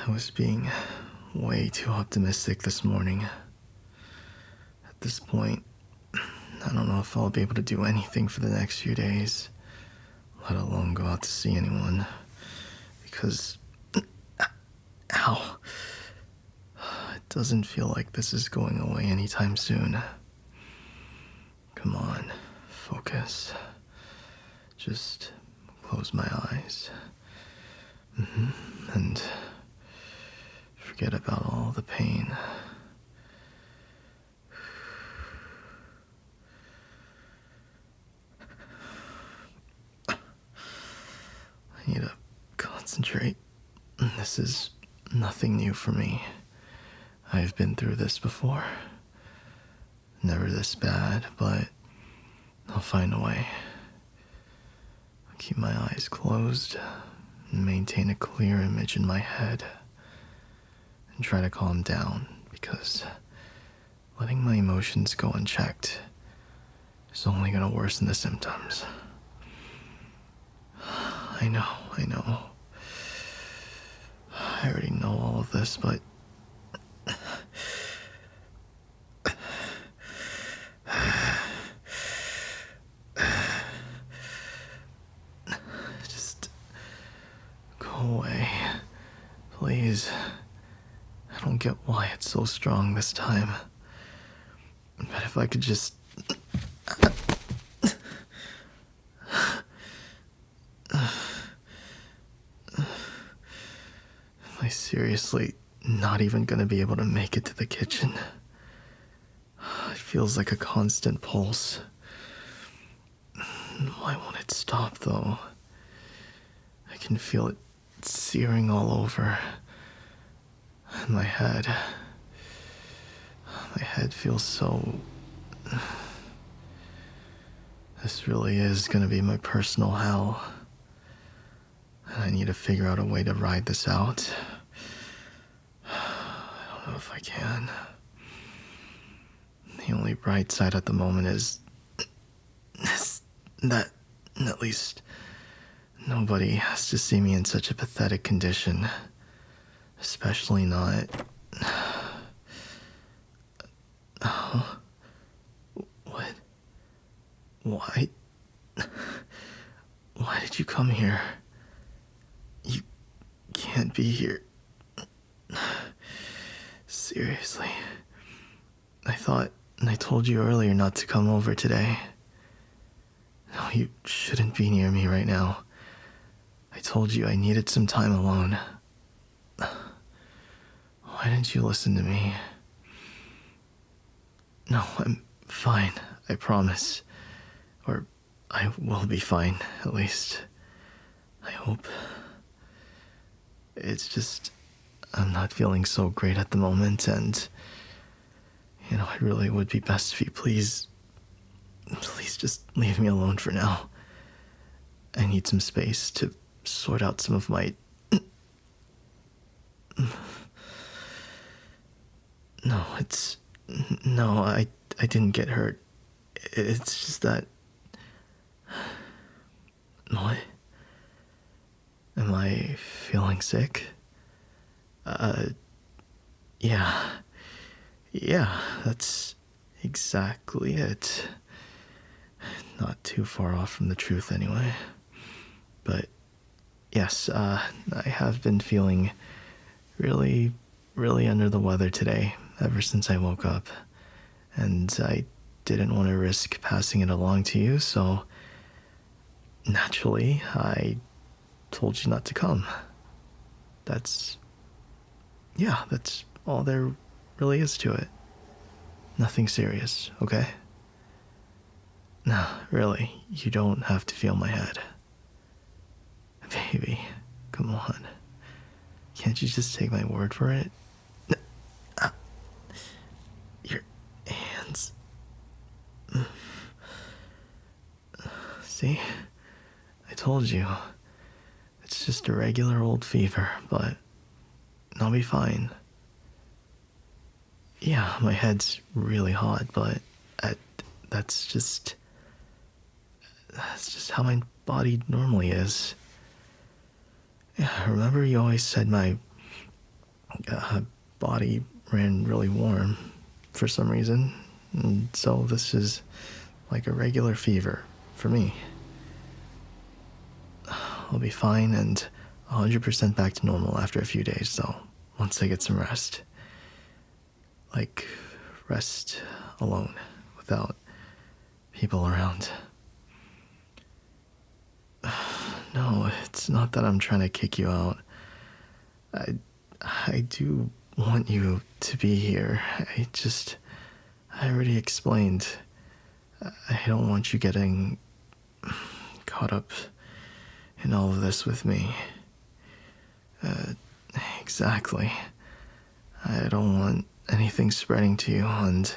I was being way too optimistic this morning. At this point, I don't know if I'll be able to do anything for the next few days, let alone go out to see anyone. Because, ow, it doesn't feel like this is going away anytime soon. Come on, focus. Just close my eyes. And forget about all the pain. I need to concentrate. This is nothing new for me. I've been through this before. Never this bad, but I'll find a way. I'll keep my eyes closed and maintain a clear image in my head and try to calm down, because letting my emotions go unchecked is only going to worsen the symptoms. I know. I already know all of this, but just go away, please. I don't get why it's so strong this time, but if I could just... Am I seriously not even gonna be able to make it to the kitchen? It feels like a constant pulse. Why won't it stop, though? I can feel it searing all over. My head feels so... This really is gonna be my personal hell. And I need to figure out a way to ride this out. I don't know if I can. The only bright side at the moment is that at least nobody has to see me in such a pathetic condition. Especially not... Oh. What? Why? Why did you come here? You can't be here. Seriously. I told you earlier not to come over today. No, you shouldn't be near me right now. I told you I needed some time alone. Why didn't you listen to me? No, I'm fine, I promise. Or I will be fine, at least. I hope. It's just, I'm not feeling so great at the moment, and, it really would be best if you please just leave me alone for now. I need some space to sort out some of my... No, I didn't get hurt. It's just that... What? Am I feeling sick? Yeah, that's exactly it. Not too far off from the truth anyway. But, yes, I have been feeling really, really under the weather today, ever since I woke up. And I didn't want to risk passing it along to you, so naturally, I told you not to come. That's all there really is to it. Nothing serious, okay? No, really, you don't have to feel my head. Baby, come on. Can't you just take my word for it? Your hands. See? I told you. It's just a regular old fever, but I'll be fine. Yeah, my head's really hot, but that's just how my body normally is. Yeah, remember you always said my Body ran really warm for some reason. And so this is like a regular fever for me. I'll be fine and 100% back to normal after a few days, though, once I get some rest. Like, rest alone, without people around. No, it's not that I'm trying to kick you out. I do want you to be here. I already explained. I don't want you getting caught up in all of this with me. Exactly. I don't want anything spreading to you, and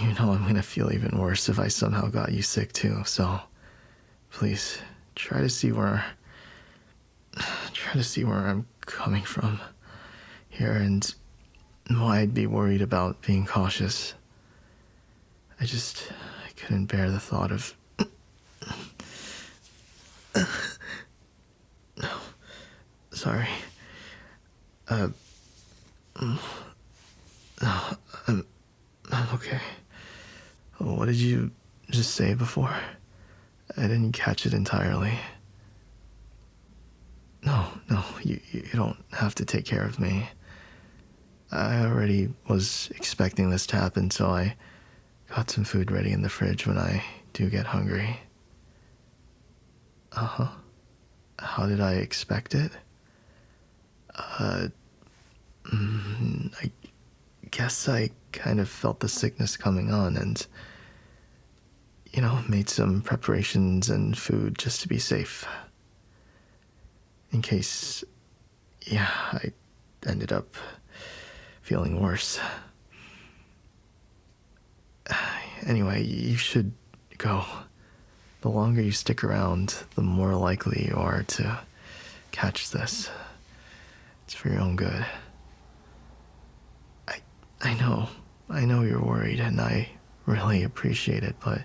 you know I'm gonna feel even worse if I somehow got you sick too, so please try to see where I'm coming from here and why I'd be worried about being cautious. I couldn't bear the thought of no, sorry. No, I'm okay. What did you just say before? I didn't catch it entirely. No, you don't have to take care of me. I already was expecting this to happen, so I got some food ready in the fridge when I do get hungry. Uh-huh. How did I expect it? I guess I kind of felt the sickness coming on and, made some preparations and food just to be safe. In case, I ended up feeling worse. Anyway, you should go. The longer you stick around, the more likely you are to catch this. It's for your own good. I know you're worried, and I really appreciate it, but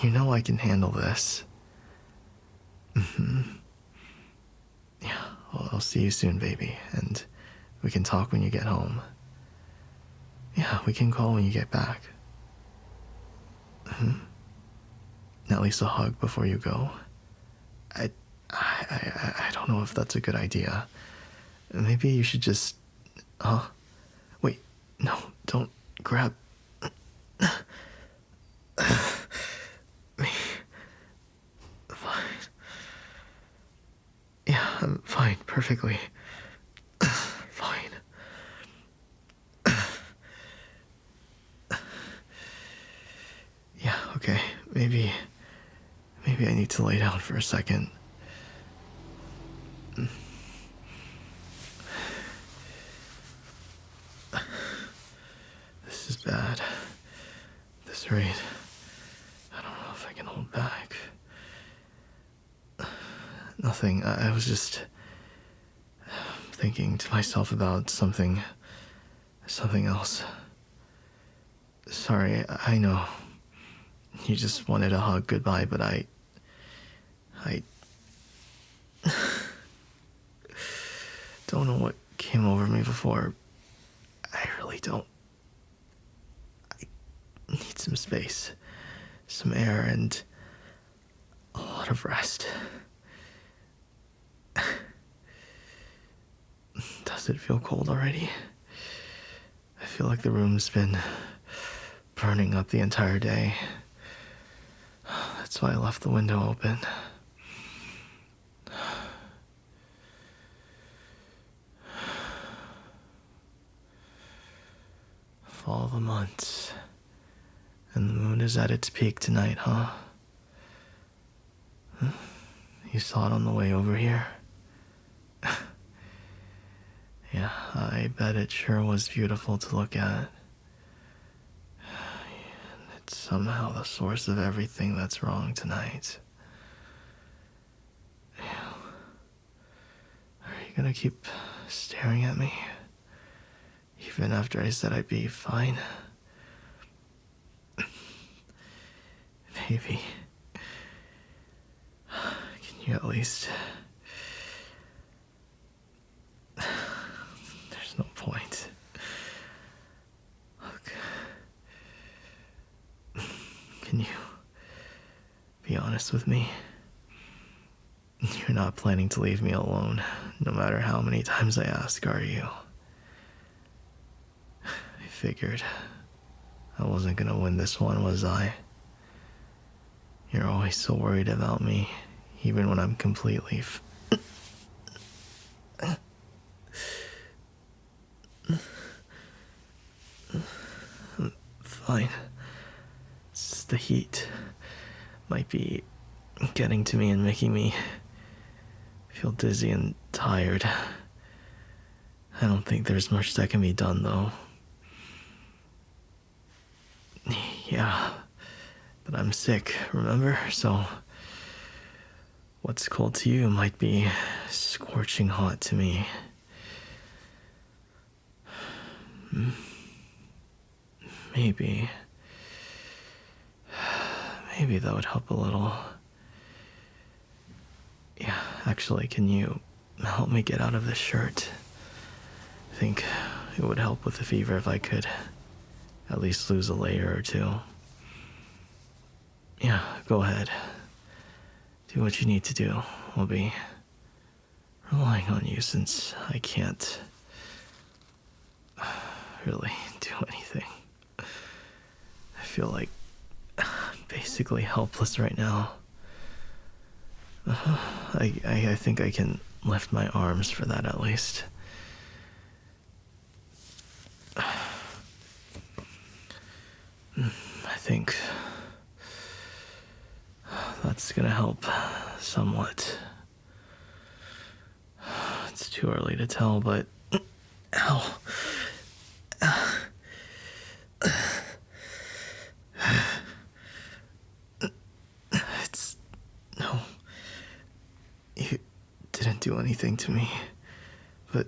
I can handle this. Yeah, well, I'll see you soon, baby, and we can talk when you get home. Yeah, we can call when you get back. At least a hug before you go. I don't know if that's a good idea. Maybe you should just... Wait, no, don't grab... me. Fine. Yeah, I'm fine, perfectly. Fine. Yeah, okay, maybe I need to lay down for a second. This is bad. This rate. I don't know if I can hold back. Nothing. I was just thinking to myself about something else. Sorry, I know. You just wanted a hug goodbye, but I don't know what came over me before. I really don't. I need some space, some air, and a lot of rest. Does it feel cold already? I feel like the room's been burning up the entire day. That's why I left the window open. Fall of the months. And the moon is at its peak tonight, huh? You saw it on the way over here? Yeah, I bet it sure was beautiful to look at. It's somehow the source of everything that's wrong tonight. Are you gonna keep staring at me? Even after I said I'd be fine? Maybe. Can you at least honest with me? You're not planning to leave me alone, no matter how many times I ask, are you? I figured I wasn't gonna win this one, was I? You're always so worried about me, even when I'm completely fine. It's just the heat. Might be getting to me and making me feel dizzy and tired. I don't think there's much that can be done, though. Yeah, but I'm sick, remember? So what's cold to you might be scorching hot to me. Maybe that would help a little. Yeah, actually, can you help me get out of this shirt? I think it would help with the fever if I could at least lose a layer or two. Yeah, go ahead. Do what you need to do. I'll be relying on you since I can't really do anything. I feel like I'm basically helpless right now. I think I can lift my arms for that at least. I think that's gonna help somewhat. It's too early to tell, but ow. No. You didn't do anything to me, but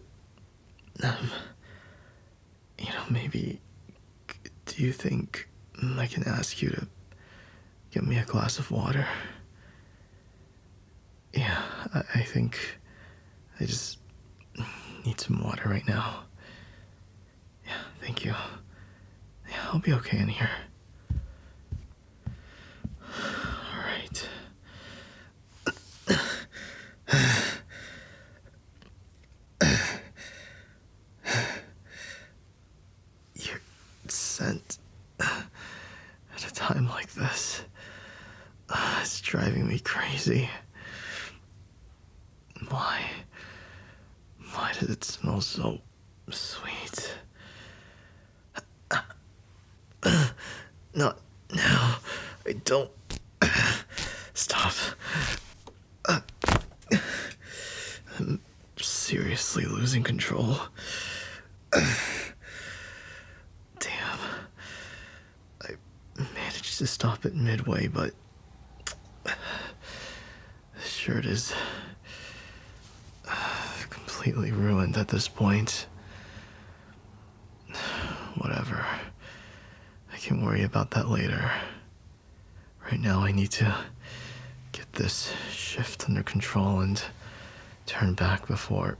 maybe, do you think I can ask you to get me a glass of water? Yeah, I think I just need some water right now. Yeah, thank you. Yeah, I'll be okay in here. All right. Your scent at a time like this, it's driving me crazy. Why does it smell so sweet? Not now. I don't. Stop. I'm seriously losing control. Damn. I managed to stop it midway, but the shirt is completely ruined at this point. Whatever. I can worry about that later. Right now I need to get this shift under control and turn back before...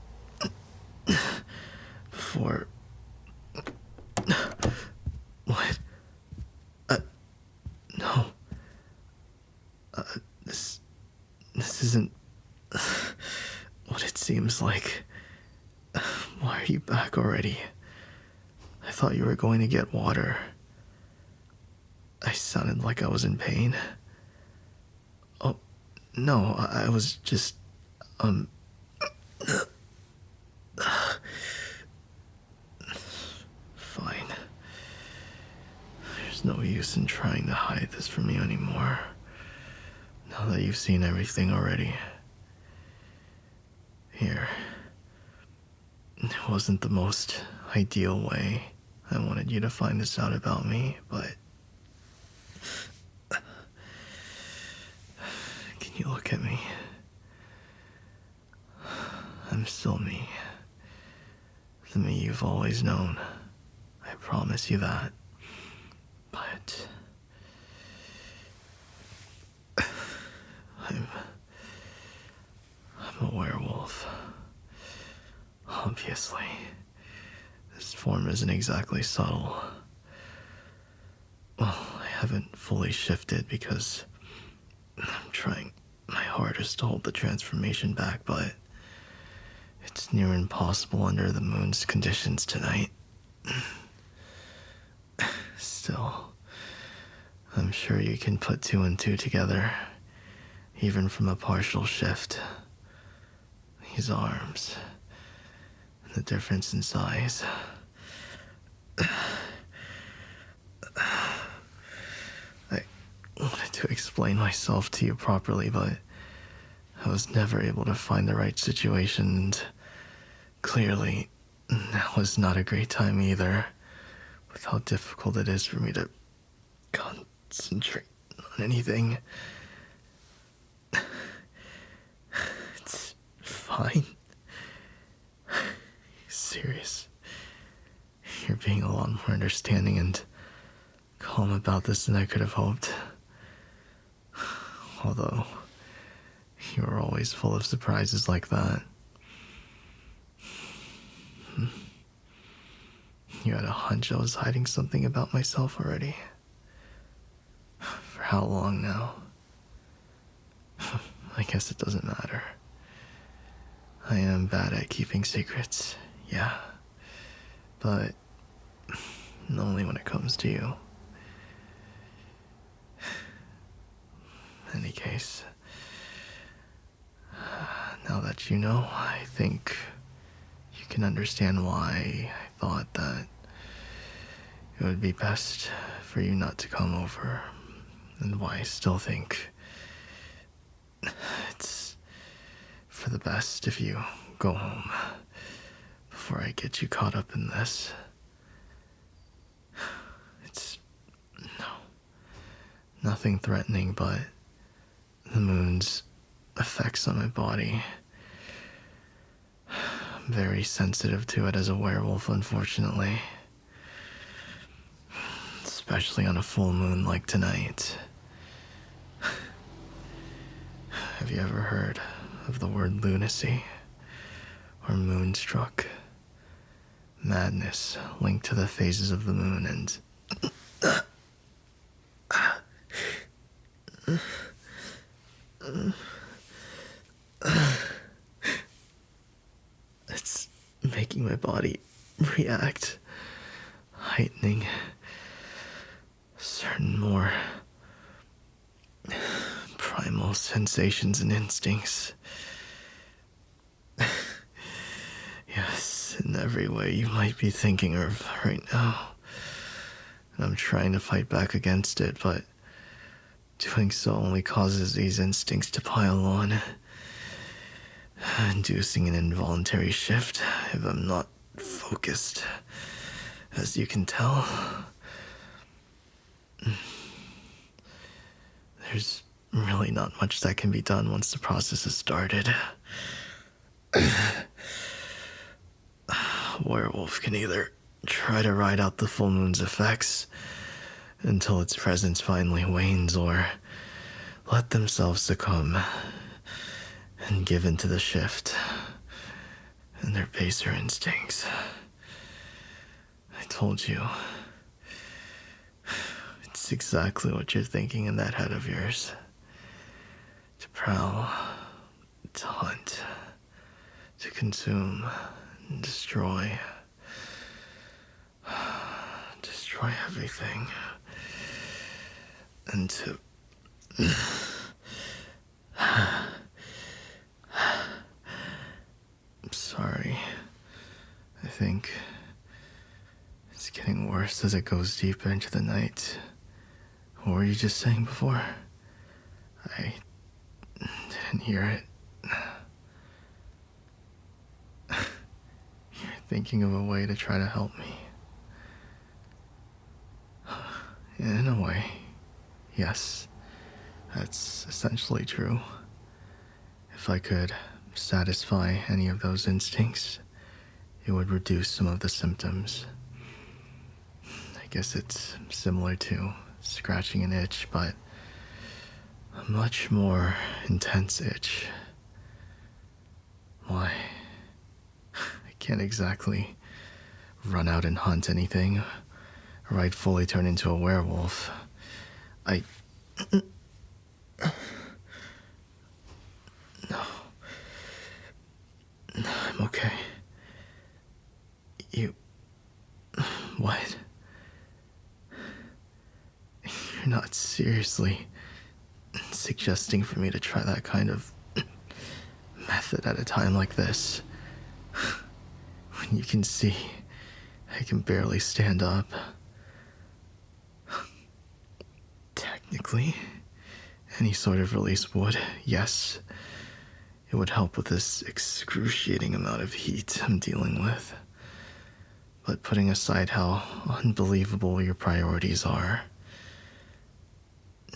What? No. This isn't what it seems like. Why are you back already? I thought you were going to get water. I sounded like I was in pain. Oh, no, I was just, fine. There's no use in trying to hide this from you anymore. Now that you've seen everything already. Here. It wasn't the most ideal way I wanted you to find this out about me, but... Can you look at me? I'm still me. The me you've always known. I promise you that. But... I'm a werewolf. Obviously. This form isn't exactly subtle. Well, I haven't fully shifted because I'm trying my hardest to hold the transformation back, but it's near impossible under the moon's conditions tonight. Still, I'm sure you can put two and two together, even from a partial shift. These arms, the difference in size. I wanted to explain myself to you properly, but I was never able to find the right situation, and clearly, now is not a great time either, with how difficult it is for me to concentrate on anything. It's fine. Serious. You're being a lot more understanding and calm about this than I could have hoped. Although, you were always full of surprises like that. You had a hunch I was hiding something about myself already. For how long now? I guess it doesn't matter. I am bad at keeping secrets, yeah. But only when it comes to you. In any case, now that you know, I think you can understand why I thought that it would be best for you not to come over, and why I still think it's for the best if you go home before I get you caught up in this. It's nothing threatening, but the moon's effects on my body. I'm very sensitive to it as a werewolf, unfortunately. Especially on a full moon like tonight. Have you ever heard of the word lunacy? Or moonstruck? Madness linked to the phases of the moon and... It's making my body react, heightening certain more primal sensations and instincts. Yes, in every way you might be thinking of right now. And I'm trying to fight back against it, but doing so only causes these instincts to pile on, inducing an involuntary shift if I'm not focused, as you can tell. There's really not much that can be done once the process has started. Werewolf can either try to ride out the full moon's effects until its presence finally wanes, or let themselves succumb and give in to the shift and their baser instincts. I told you. It's exactly what you're thinking in that head of yours. To prowl, to hunt, to consume, and destroy. Destroy everything. And to... I'm sorry. I think it's getting worse as it goes deeper into the night. What were you just saying before? I didn't hear it. You're thinking of a way to try to help me. In a way, yes, that's essentially true. If I could satisfy any of those instincts, it would reduce some of the symptoms. I guess it's similar to scratching an itch, but a much more intense itch. Why? I can't exactly run out and hunt anything, or I'd fully turn into a werewolf. not seriously suggesting for me to try that kind of method at a time like this. When you can see I can barely stand up. Technically, any sort of release would, yes. It would help with this excruciating amount of heat I'm dealing with. But putting aside how unbelievable your priorities are,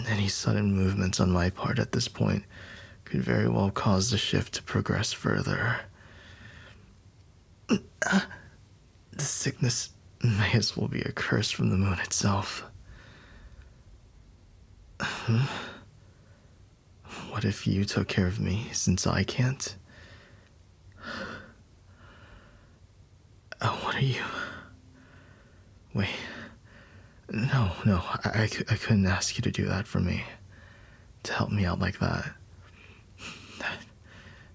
any sudden movements on my part at this point could very well cause the shift to progress further. The sickness may as well be a curse from the moon itself. What if you took care of me since I can't? What are you? Wait. No, I couldn't ask you to do that for me. To help me out like that. That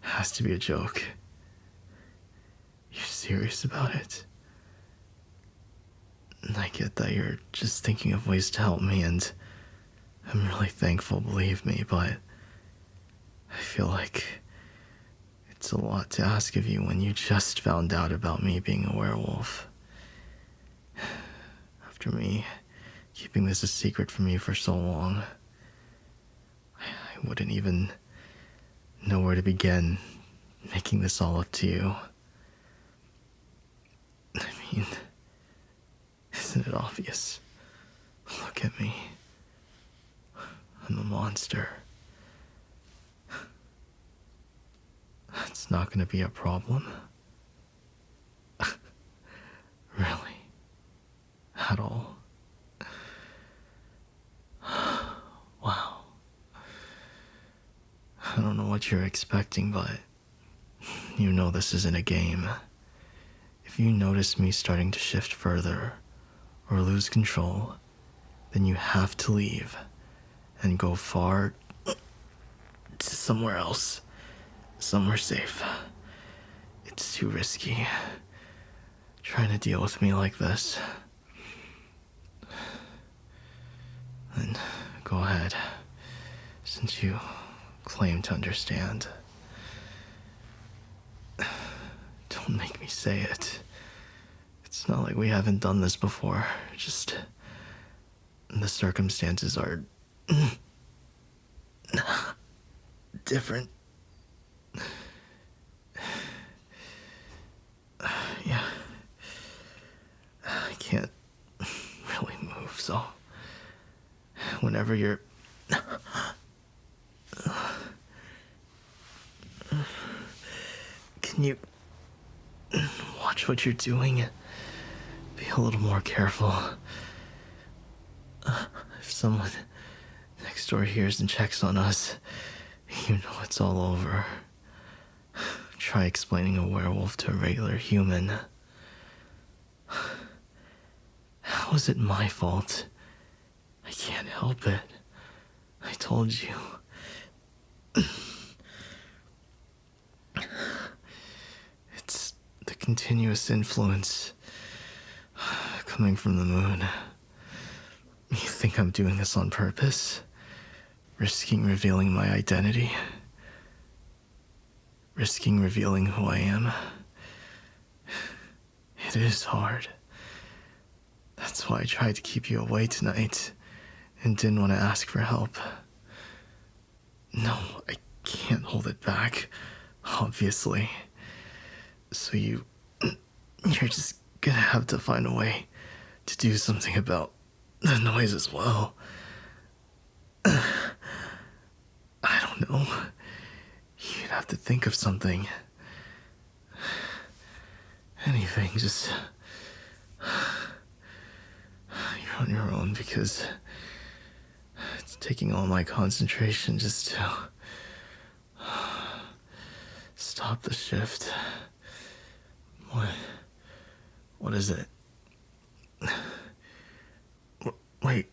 has to be a joke. You're serious about it? I get that you're just thinking of ways to help me, and I'm really thankful, believe me, but I feel like it's a lot to ask of you when you just found out about me being a werewolf. After me keeping this a secret from you for so long, I wouldn't even know where to begin making this all up to you. I mean, isn't it obvious? Look at me. I'm a monster. That's not gonna be a problem. Really? At all? Wow. I don't know what you're expecting, but you know this isn't a game. If you notice me starting to shift further or lose control, then you have to leave and go far to somewhere else, somewhere safe. It's too risky trying to deal with me like this. Then go ahead, since you claim to understand. Don't make me say it. It's not like we haven't done this before. Just the circumstances are different. Yeah. I can't really move, so whenever you're can you watch what you're doing? Be a little more careful. If someone next door hears and checks on us, you know it's all over. Try explaining a werewolf to a regular human. How is it my fault? I can't help it. I told you. It's the continuous influence coming from the moon. You think I'm doing this on purpose? Risking revealing my identity? Risking revealing who I am? It is hard. That's why I tried to keep you away tonight and didn't want to ask for help. No, I can't hold it back, obviously. So you're just gonna have to find a way to do something about the noise as well. I don't know. You'd have to think of something. Anything, just... You're on your own because it's taking all my concentration just to stop the shift. What is it? Wait.